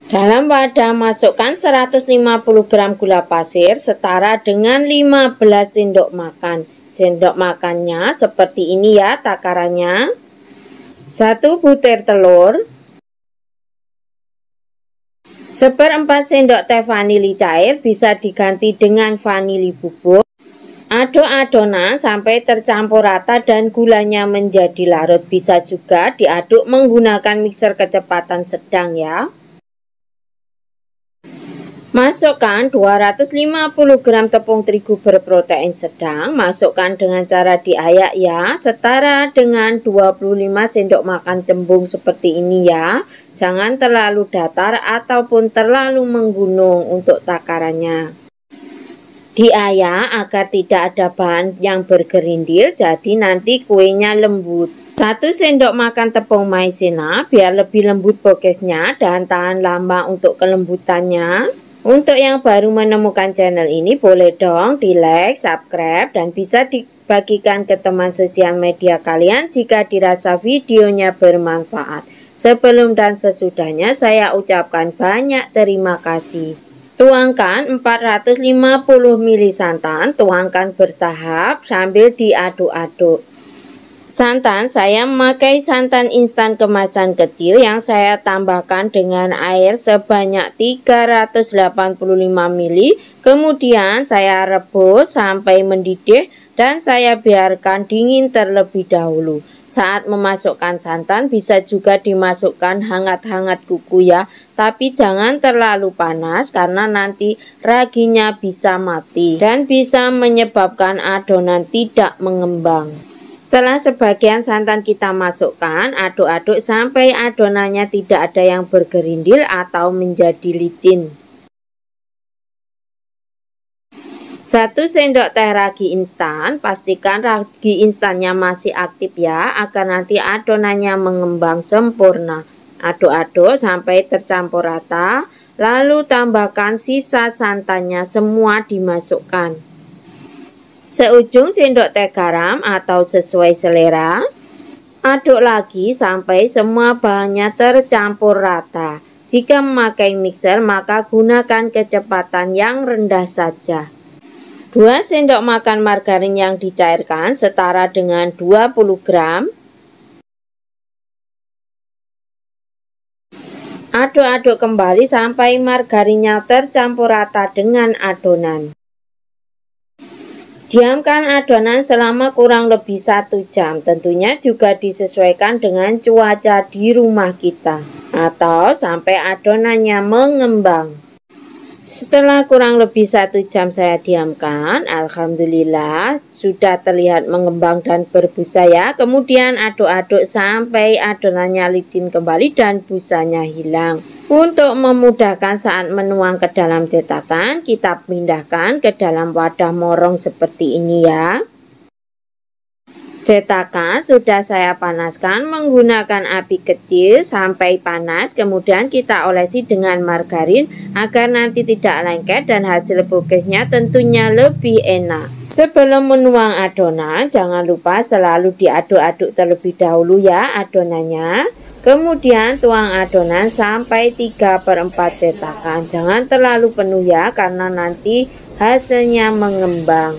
Dalam wadah masukkan 150 gram gula pasir setara dengan 15 sendok makan. Sendok makannya seperti ini ya takarannya. 1 butir telur, 1/4 sendok teh vanili cair, bisa diganti dengan vanili bubuk. Aduk adonan sampai tercampur rata dan gulanya menjadi larut. Bisa juga diaduk menggunakan mixer kecepatan sedang ya. Masukkan 250 gram tepung terigu berprotein sedang. Masukkan dengan cara diayak ya, setara dengan 25 sendok makan cembung seperti ini ya. Jangan terlalu datar ataupun terlalu menggunung untuk takarannya. Diayak agar tidak ada bahan yang bergerindil, jadi nanti kuenya lembut. 1 sendok makan tepung maizena biar lebih lembut bokesnya dan tahan lama untuk kelembutannya. Untuk yang baru menemukan channel ini, boleh dong di like, subscribe, dan bisa dibagikan ke teman sosial media kalian jika dirasa videonya bermanfaat. Sebelum dan sesudahnya saya ucapkan banyak terima kasih. Tuangkan 450 ml santan, tuangkan bertahap sambil diaduk-aduk. Santan saya memakai santan instan kemasan kecil yang saya tambahkan dengan air sebanyak 385 ml. Kemudian saya rebus sampai mendidih dan saya biarkan dingin terlebih dahulu. Saat memasukkan santan bisa juga dimasukkan hangat-hangat kuku ya, tapi jangan terlalu panas karena nanti raginya bisa mati dan bisa menyebabkan adonan tidak mengembang. Setelah sebagian santan kita masukkan, aduk-aduk sampai adonannya tidak ada yang bergerindil atau menjadi licin. 1 sendok teh ragi instan, pastikan ragi instannya masih aktif ya, agar nanti adonannya mengembang sempurna. Aduk-aduk sampai tercampur rata, lalu tambahkan sisa santannya semua dimasukkan. Seujung sendok teh garam atau sesuai selera. Aduk lagi sampai semua bahannya tercampur rata. Jika memakai mixer maka gunakan kecepatan yang rendah saja. 2 sendok makan margarin yang dicairkan setara dengan 20 gram. Aduk-aduk kembali sampai margarinnya tercampur rata dengan adonan. Diamkan adonan selama kurang lebih 1 jam. Tentunya juga disesuaikan dengan cuaca di rumah kita atau sampai adonannya mengembang. Setelah kurang lebih 1 jam saya diamkan, alhamdulillah sudah terlihat mengembang dan berbusa ya. Kemudian aduk-aduk sampai adonannya licin kembali dan busanya hilang. Untuk memudahkan saat menuang ke dalam cetakan, kita pindahkan ke dalam wadah morong seperti ini ya. Cetakan sudah saya panaskan menggunakan api kecil sampai panas, kemudian kita olesi dengan margarin agar nanti tidak lengket dan hasil bukesnya tentunya lebih enak. Sebelum menuang adonan, jangan lupa selalu diaduk-aduk terlebih dahulu ya adonannya. Kemudian tuang adonan sampai 3/4 cetakan, jangan terlalu penuh ya karena nanti hasilnya mengembang.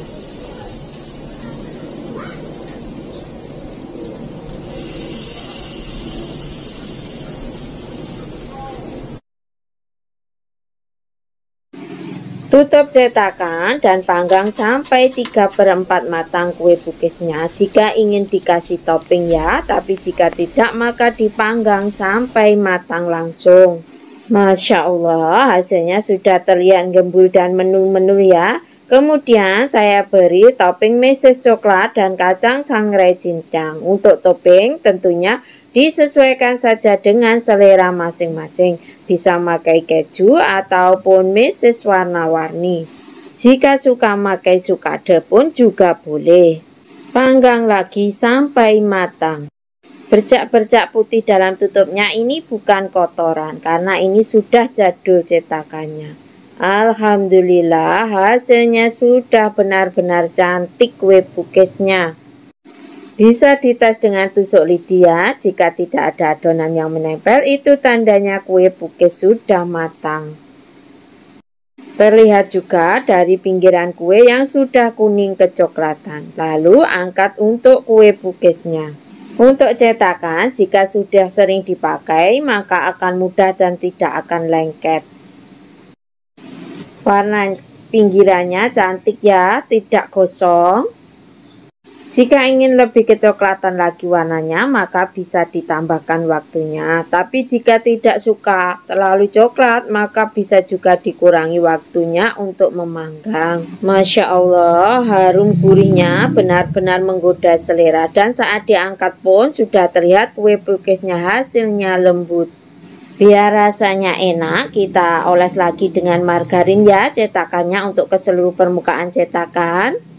Tutup cetakan dan panggang sampai 3/4 matang kue bukisnya. Jika ingin dikasih topping ya, tapi jika tidak maka dipanggang sampai matang langsung. Masya Allah, hasilnya sudah terlihat gembul dan menu-menu ya. Kemudian saya beri topping meses coklat dan kacang sangrai cincang. Untuk topping tentunya disesuaikan saja dengan selera masing-masing. Bisa pakai keju ataupun meses warna-warni. Jika suka pakai sukade pun juga boleh. Panggang lagi sampai matang. Bercak-bercak putih dalam tutupnya ini bukan kotoran karena ini sudah jadul cetakannya. Alhamdulillah hasilnya sudah benar-benar cantik kue bukisnya. Bisa dites dengan tusuk lidi ya. Jika tidak ada adonan yang menempel, itu tandanya kue pukis sudah matang. Terlihat juga dari pinggiran kue yang sudah kuning kecoklatan. Lalu angkat untuk kue pukisnya. Untuk cetakan, jika sudah sering dipakai, maka akan mudah dan tidak akan lengket. Warna pinggirannya cantik ya, tidak gosong. Jika ingin lebih kecoklatan lagi warnanya, maka bisa ditambahkan waktunya. Tapi jika tidak suka terlalu coklat, maka bisa juga dikurangi waktunya untuk memanggang. Masya Allah, harum gurihnya benar-benar menggoda selera. Dan saat diangkat pun sudah terlihat kue pukisnya hasilnya lembut. Biar rasanya enak, kita oles lagi dengan margarin ya cetakannya untuk ke seluruh permukaan cetakan.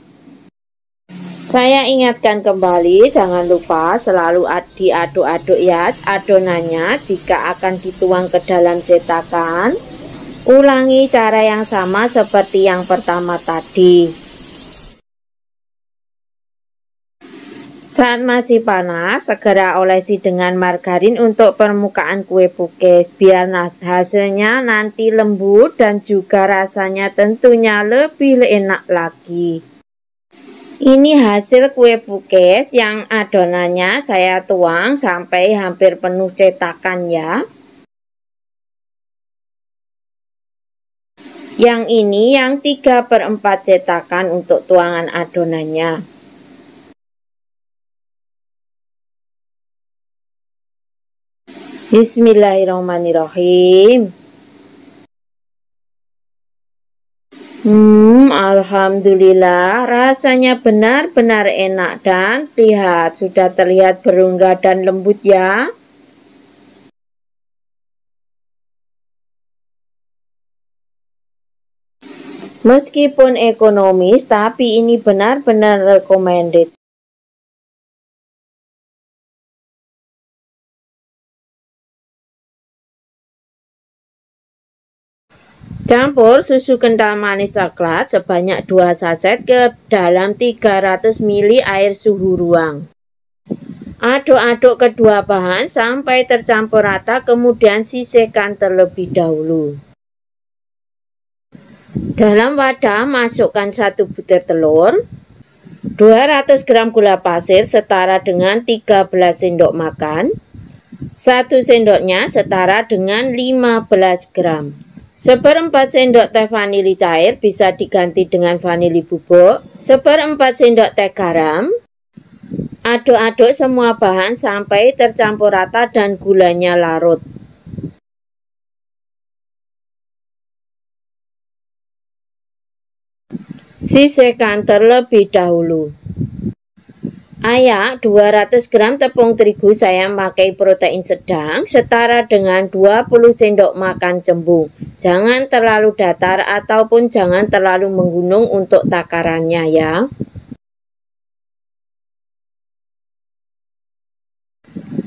Saya ingatkan kembali, jangan lupa selalu diaduk-aduk ya adonannya jika akan dituang ke dalam cetakan. Ulangi cara yang sama seperti yang pertama tadi. Saat masih panas, segera olesi dengan margarin untuk permukaan kue pukis, biar hasilnya nanti lembut dan juga rasanya tentunya lebih enak lagi. Ini hasil kue pukis yang adonannya saya tuang sampai hampir penuh cetakan ya. Yang ini yang 3/4 cetakan untuk tuangan adonannya. Bismillahirrahmanirrahim. Alhamdulillah, rasanya benar-benar enak dan lihat, sudah terlihat berongga dan lembut ya. Meskipun ekonomis, tapi ini benar-benar recommended. Campur susu kental manis coklat sebanyak 2 saset ke dalam 300 ml air suhu ruang. Aduk-aduk kedua bahan sampai tercampur rata, kemudian sisihkan terlebih dahulu. Dalam wadah masukkan 1 butir telur, 200 gram gula pasir setara dengan 13 sendok makan, 1 sendoknya setara dengan 15 gram. 1/4 sendok teh vanili cair bisa diganti dengan vanili bubuk, 1/4 sendok teh garam. Aduk-aduk semua bahan sampai tercampur rata dan gulanya larut. Sisihkan terlebih dahulu. Ayak 200 gram tepung terigu saya pakai protein sedang setara dengan 20 sendok makan cembung. Jangan terlalu datar ataupun jangan terlalu menggunung untuk takarannya ya.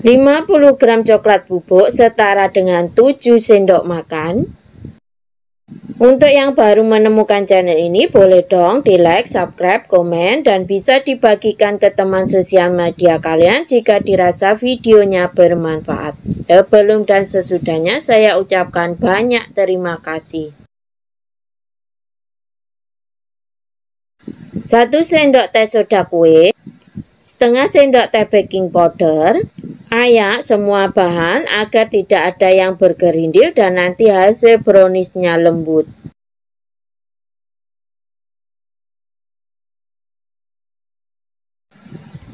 50 gram coklat bubuk setara dengan 7 sendok makan. Untuk yang baru menemukan channel ini, boleh dong di like, subscribe, komen, dan bisa dibagikan ke teman sosial media kalian jika dirasa videonya bermanfaat. Sebelum dan sesudahnya saya ucapkan banyak terima kasih. 1 sendok teh soda kue, setengah sendok teh baking powder. Ayak semua bahan agar tidak ada yang bergerindil dan nanti hasil browniesnya lembut.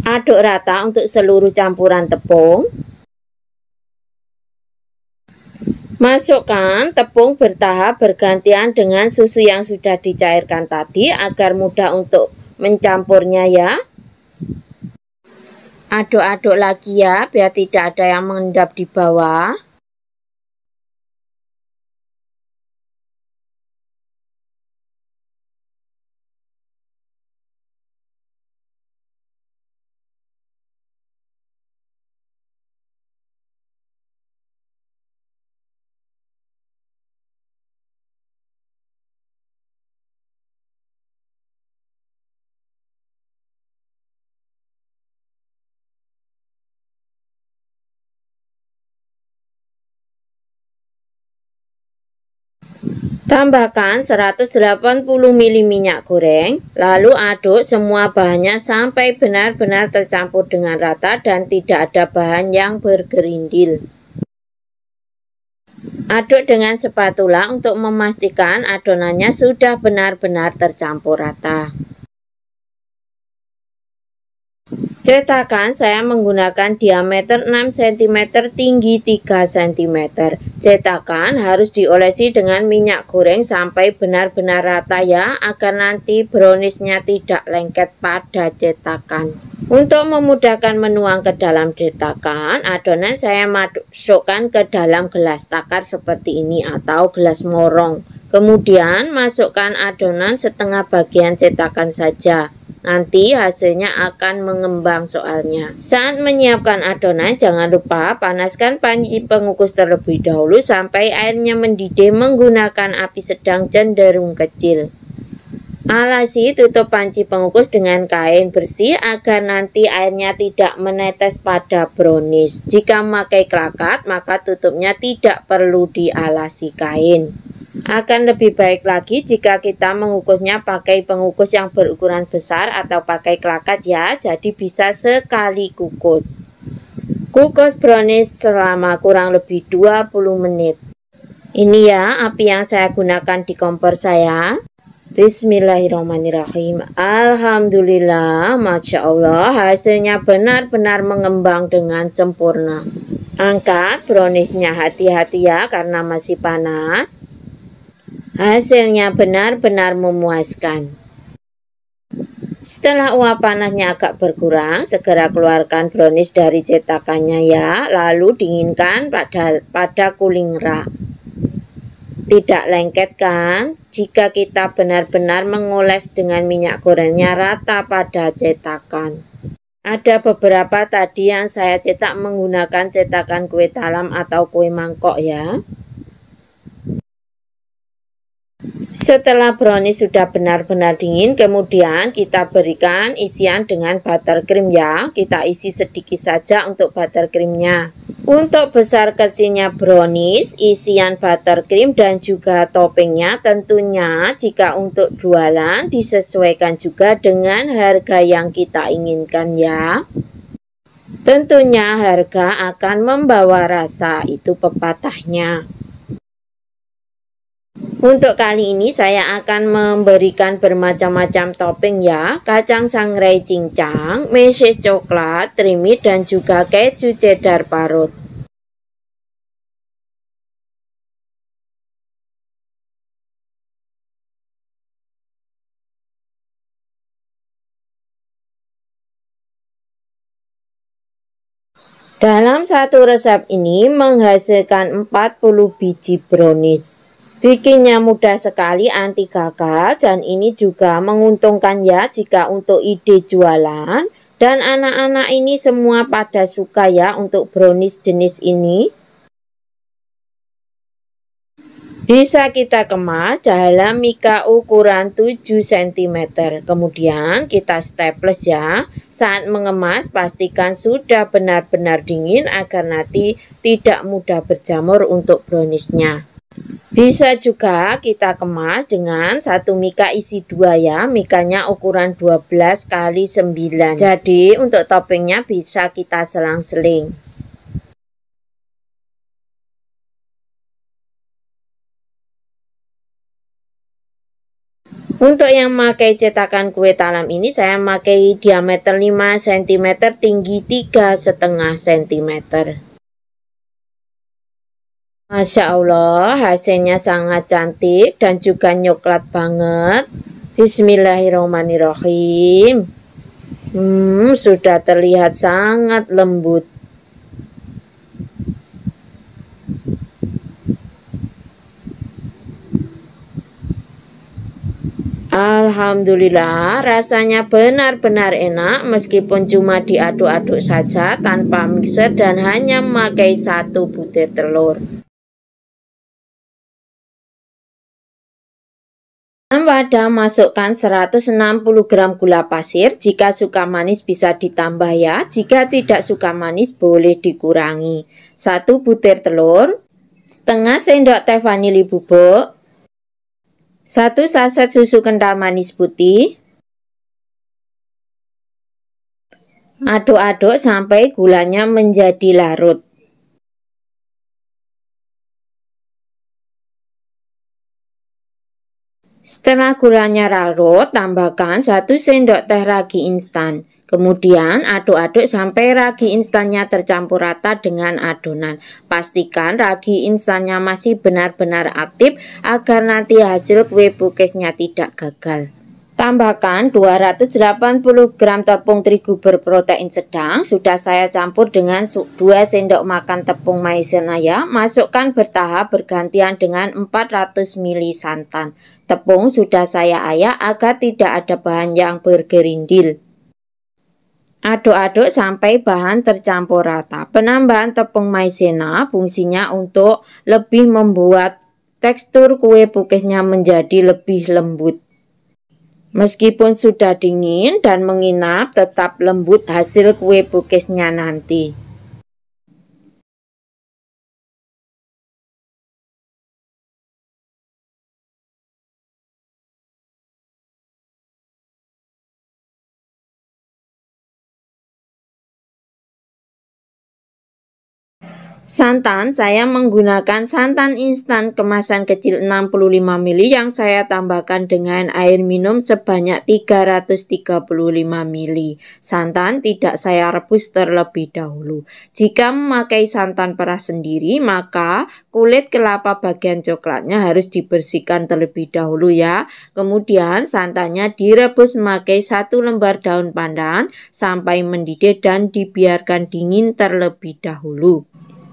Aduk rata untuk seluruh campuran tepung. Masukkan tepung bertahap bergantian dengan susu yang sudah dicairkan tadi agar mudah untuk mencampurnya ya. Aduk-aduk lagi ya biar tidak ada yang mengendap di bawah. Tambahkan 180 ml minyak goreng, lalu aduk semua bahannya sampai benar-benar tercampur dengan rata dan tidak ada bahan yang bergerindil. Aduk dengan spatula untuk memastikan adonannya sudah benar-benar tercampur rata. Cetakan saya menggunakan diameter 6 cm, tinggi 3 cm. Cetakan harus diolesi dengan minyak goreng sampai benar-benar rata ya, agar nanti browniesnya tidak lengket pada cetakan. Untuk memudahkan menuang ke dalam cetakan, adonan saya masukkan ke dalam gelas takar seperti ini atau gelas morong. Kemudian masukkan adonan setengah bagian cetakan saja. Nanti hasilnya akan mengembang soalnya. Saat menyiapkan adonan, jangan lupa panaskan panci pengukus terlebih dahulu sampai airnya mendidih menggunakan api sedang cenderung kecil. Alasi tutup panci pengukus dengan kain bersih agar nanti airnya tidak menetes pada brownies. Jika memakai klakat, maka tutupnya tidak perlu dialasi kain. Akan lebih baik lagi jika kita mengukusnya pakai pengukus yang berukuran besar atau pakai klakat ya, jadi bisa sekali kukus. Kukus brownies selama kurang lebih 20 menit. Ini ya api yang saya gunakan di kompor saya. Bismillahirrahmanirrahim. Alhamdulillah, Masya Allah, hasilnya benar-benar mengembang dengan sempurna. Angkat browniesnya, hati-hati ya karena masih panas. Hasilnya benar-benar memuaskan. Setelah uap panasnya agak berkurang, segera keluarkan brownies dari cetakannya ya, lalu dinginkan pada cooling rack. Tidak lengket kan? Jika kita benar-benar mengoles dengan minyak gorengnya rata pada cetakan. Ada beberapa tadi yang saya cetak menggunakan cetakan kue talam atau kue mangkok ya. Setelah brownies sudah benar-benar dingin, kemudian kita berikan isian dengan buttercream ya. Kita isi sedikit saja untuk buttercreamnya. Untuk besar kecilnya brownies, isian buttercream dan juga toppingnya tentunya jika untuk jualan disesuaikan juga dengan harga yang kita inginkan ya. Tentunya harga akan membawa rasa, itu pepatahnya. Untuk kali ini saya akan memberikan bermacam-macam topping ya. Kacang sangrai cincang, meses coklat, trimit dan juga keju cheddar parut. Dalam satu resep ini menghasilkan 40 biji brownies. Bikinnya mudah sekali, anti gagal, dan ini juga menguntungkan ya jika untuk ide jualan. Dan anak-anak ini semua pada suka ya untuk brownies jenis ini. Bisa kita kemas dalam mika ukuran 7 cm. Kemudian kita staples ya. Saat mengemas pastikan sudah benar-benar dingin agar nanti tidak mudah berjamur untuk browniesnya. Bisa juga kita kemas dengan satu mika isi 2 ya. Mikanya ukuran 12 x 9. Jadi untuk toppingnya bisa kita selang-seling. Untuk yang memakai cetakan kue talam ini saya memakai diameter 5 cm, tinggi 3,5 cm. Masya Allah, hasilnya sangat cantik dan juga coklat banget. Bismillahirrahmanirrahim. Sudah terlihat sangat lembut. Alhamdulillah, rasanya benar-benar enak meskipun cuma diaduk-aduk saja tanpa mixer dan hanya memakai 1 butir telur. Dalam wadah masukkan 160 gram gula pasir. Jika suka manis bisa ditambah ya. Jika tidak suka manis boleh dikurangi. 1 butir telur, setengah sendok teh vanili bubuk, 1 saset susu kental manis putih. Aduk-aduk sampai gulanya menjadi larut. Setelah gulanya larut, tambahkan 1 sendok teh ragi instan. Kemudian aduk-aduk sampai ragi instannya tercampur rata dengan adonan. Pastikan ragi instannya masih benar-benar aktif agar nanti hasil kue pukisnya tidak gagal. Tambahkan 280 gram tepung terigu berprotein sedang. Sudah saya campur dengan 2 sendok makan tepung maizena ya. Masukkan bertahap bergantian dengan 400 ml santan. Tepung sudah saya ayak agar tidak ada bahan yang bergerindil. Aduk-aduk sampai bahan tercampur rata. Penambahan tepung maizena fungsinya untuk lebih membuat tekstur kue pukisnya menjadi lebih lembut. Meskipun sudah dingin dan menginap, tetap lembut hasil kue pukisnya nanti. Santan, saya menggunakan santan instan kemasan kecil 65 ml yang saya tambahkan dengan air minum sebanyak 335 ml. Santan tidak saya rebus terlebih dahulu. Jika memakai santan perah sendiri, maka kulit kelapa bagian coklatnya harus dibersihkan terlebih dahulu ya. Kemudian santannya direbus memakai 1 lembar daun pandan sampai mendidih dan dibiarkan dingin terlebih dahulu.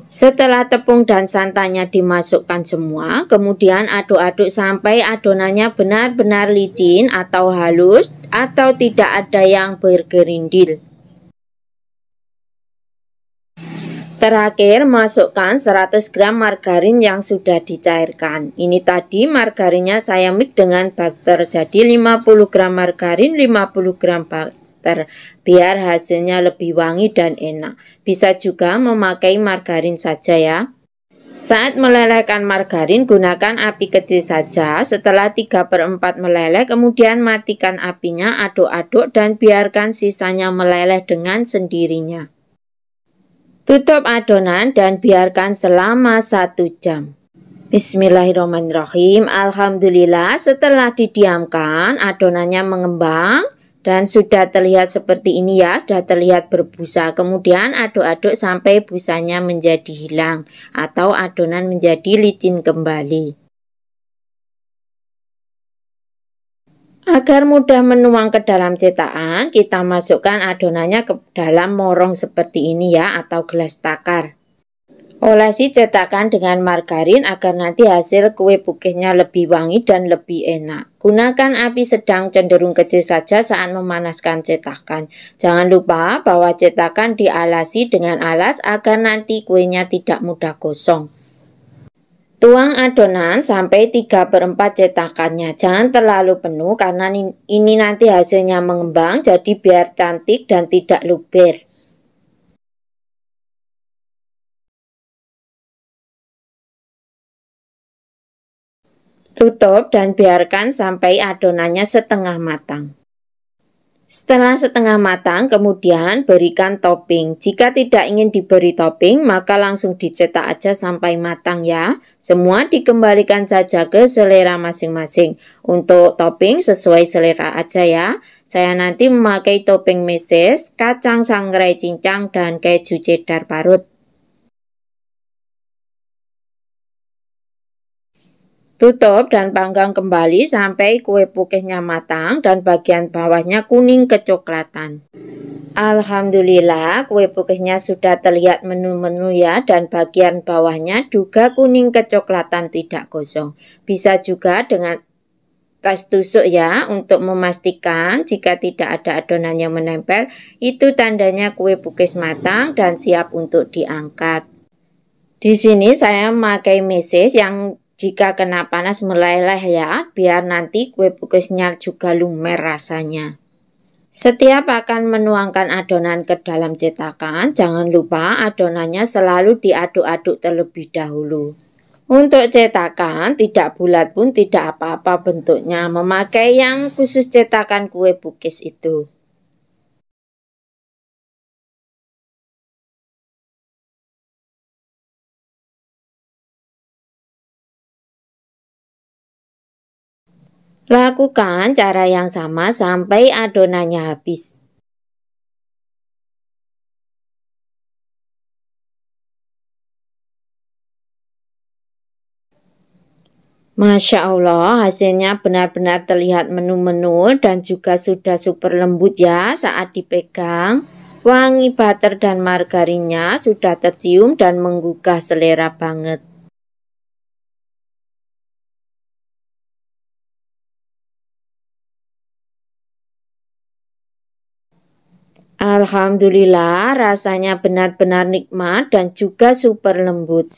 Setelah tepung dan santannya dimasukkan semua, kemudian aduk-aduk sampai adonannya benar-benar licin atau halus atau tidak ada yang bergerindil. Terakhir, masukkan 100 gram margarin yang sudah dicairkan. Ini tadi margarinnya saya mix dengan butter, jadi 50 gram margarin, 50 gram butter. Biar hasilnya lebih wangi dan enak. Bisa juga memakai margarin saja ya. Saat melelehkan margarin, gunakan api kecil saja. Setelah 3/4 meleleh, kemudian matikan apinya, aduk-aduk dan biarkan sisanya meleleh dengan sendirinya. Tutup adonan dan biarkan selama 1 jam. Bismillahirrahmanirrahim. Alhamdulillah, setelah didiamkan, adonannya mengembang dan sudah terlihat seperti ini ya, sudah terlihat berbusa. Kemudian aduk-aduk sampai busanya menjadi hilang atau adonan menjadi licin kembali. Agar mudah menuang ke dalam cetakan, kita masukkan adonannya ke dalam morong seperti ini ya, atau gelas takar. Olesi cetakan dengan margarin agar nanti hasil kue pukisnya lebih wangi dan lebih enak. Gunakan api sedang cenderung kecil saja saat memanaskan cetakan. Jangan lupa bahwa cetakan dialasi dengan alas agar nanti kuenya tidak mudah gosong. Tuang adonan sampai 3/4 cetakannya. Jangan terlalu penuh karena ini nanti hasilnya mengembang, jadi biar cantik dan tidak luber. Tutup dan biarkan sampai adonannya setengah matang. Setelah setengah matang, kemudian berikan topping. Jika tidak ingin diberi topping, maka langsung dicetak aja sampai matang ya. Semua dikembalikan saja ke selera masing-masing. Untuk topping sesuai selera aja ya. Saya nanti memakai topping meses, kacang sangrai cincang, dan keju cheddar parut. Tutup dan panggang kembali sampai kue pukisnya matang dan bagian bawahnya kuning kecoklatan. Alhamdulillah, kue pukisnya sudah terlihat menu-menu ya, dan bagian bawahnya juga kuning kecoklatan tidak gosong. Bisa juga dengan tes tusuk ya, untuk memastikan jika tidak ada adonan yang menempel, itu tandanya kue pukis matang dan siap untuk diangkat. Di sini saya memakai meses yang jika kena panas meleleh ya, biar nanti kue pukisnya juga lumer rasanya. Setiap akan menuangkan adonan ke dalam cetakan, jangan lupa adonannya selalu diaduk-aduk terlebih dahulu. Untuk cetakan tidak bulat pun tidak apa-apa bentuknya, memakai yang khusus cetakan kue bukis itu. Lakukan cara yang sama sampai adonannya habis. Masya Allah, hasilnya benar-benar terlihat menu-menul dan juga sudah super lembut ya saat dipegang. Wangi butter dan margarinnya sudah tercium dan menggugah selera banget. Alhamdulillah, rasanya benar-benar nikmat dan juga super lembut.